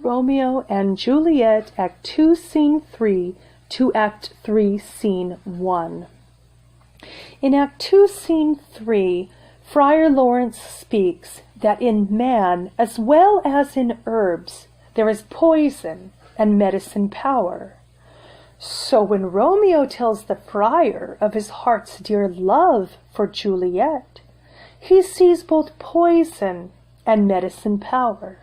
Romeo and Juliet, Act 2, Scene 3 to Act 3, Scene 1. In Act 2, Scene 3, Friar Lawrence speaks that in man, as well as in herbs, there is poison and medicine power. So when Romeo tells the friar of his heart's dear love for Juliet, he sees both poison and medicine power.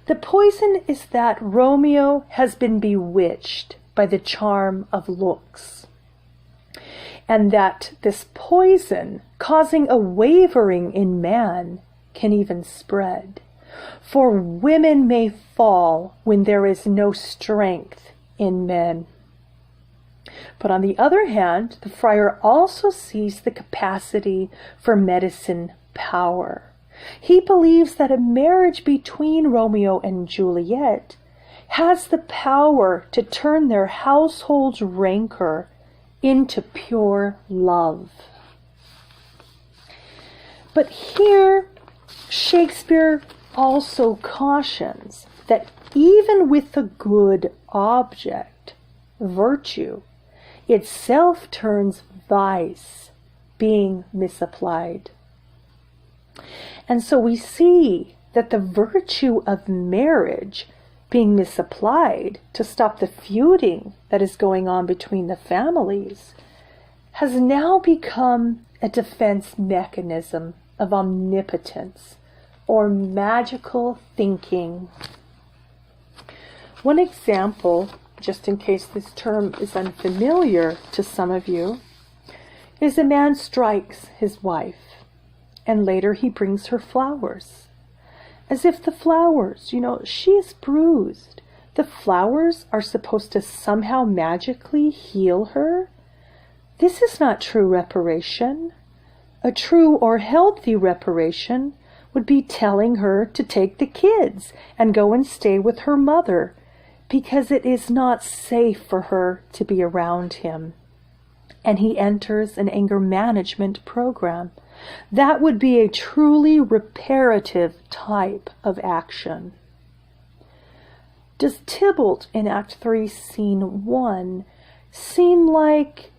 The poison is that Romeo has been bewitched by the charm of looks, and that this poison, causing a wavering in man, can even spread. For women may fall when there is no strength in men. But on the other hand, the friar also sees the capacity for medicine power. He believes that a marriage between Romeo and Juliet has the power to turn their household's rancor into pure love. But here, Shakespeare also cautions that even with the good object, virtue itself turns vice, being misapplied. And so we see that the virtue of marriage being misapplied to stop the feuding that is going on between the families has now become a defense mechanism of omnipotence or magical thinking. One example, just in case this term is unfamiliar to some of you, is a man strikes his wife, and later he brings her flowers. As if the flowers, she is bruised. The flowers are supposed to somehow magically heal her. This is not true reparation. A true or healthy reparation would be telling her to take the kids and go and stay with her mother, because it is not safe for her to be around him. And he enters an anger management program. That would be a truly reparative type of action. Does Tybalt in Act 3, Scene 1 seem like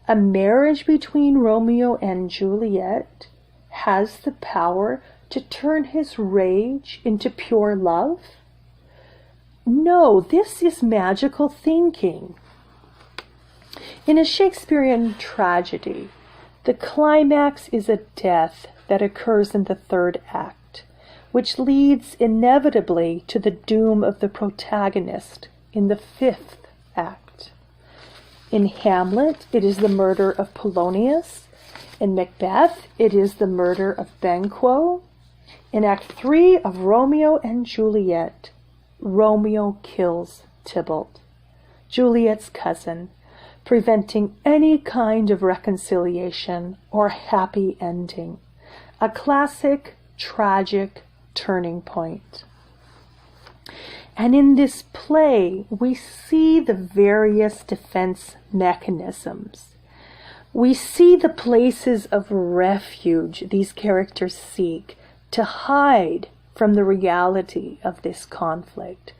a marriage between Romeo and Juliet has the power to turn his rage into pure love? No, this is magical thinking. In a Shakespearean tragedy, the climax is a death that occurs in the third act, which leads inevitably to the doom of the protagonist in the fifth act. In Hamlet, it is the murder of Polonius. In Macbeth, it is the murder of Banquo. In Act 3 of Romeo and Juliet, Romeo kills Tybalt, Juliet's cousin, preventing any kind of reconciliation or happy ending. A classic, tragic turning point. And in this play, we see the various defense mechanisms. We see the places of refuge these characters seek to hide from the reality of this conflict,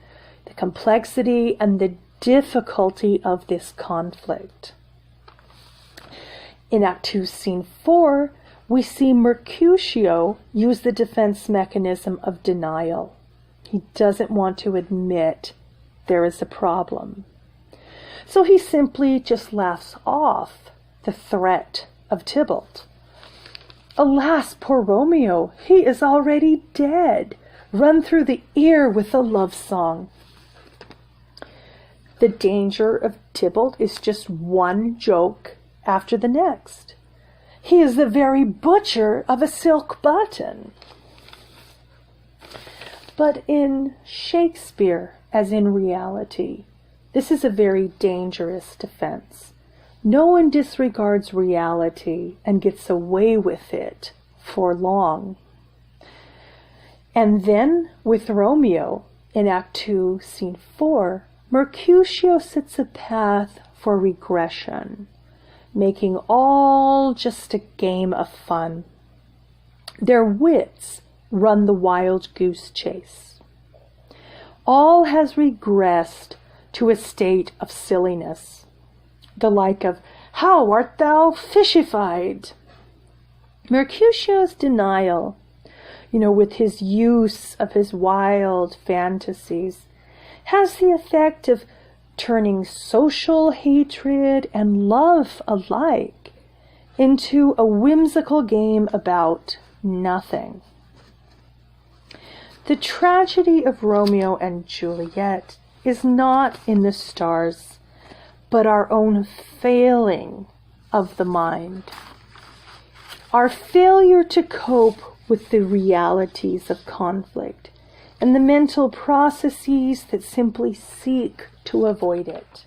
the complexity and the difficulty of this conflict. In Act 2, Scene 4, we see Mercutio use the defense mechanism of denial. He doesn't want to admit there is a problem. So he simply just laughs off the threat of Tybalt. Alas, poor Romeo, he is already dead, run through the ear with a love song. The danger of Tybalt is just one joke after the next. He is the very butcher of a silk button. But in Shakespeare, as in reality, this is a very dangerous defense. No one disregards reality and gets away with it for long. And then, with Romeo, in Act 2, Scene 4, Mercutio sets a path for regression, making all just a game of fun. Their wits run the wild goose chase. all has regressed to a state of silliness, the like of, "How art thou fishified?" Mercutio's denial, with his use of his wild fantasies, has the effect of turning social hatred and love alike into a whimsical game about nothing. The tragedy of Romeo and Juliet is not in the stars, but our own failing of the mind. Our failure to cope with the realities of conflict and the mental processes that simply seek to avoid it.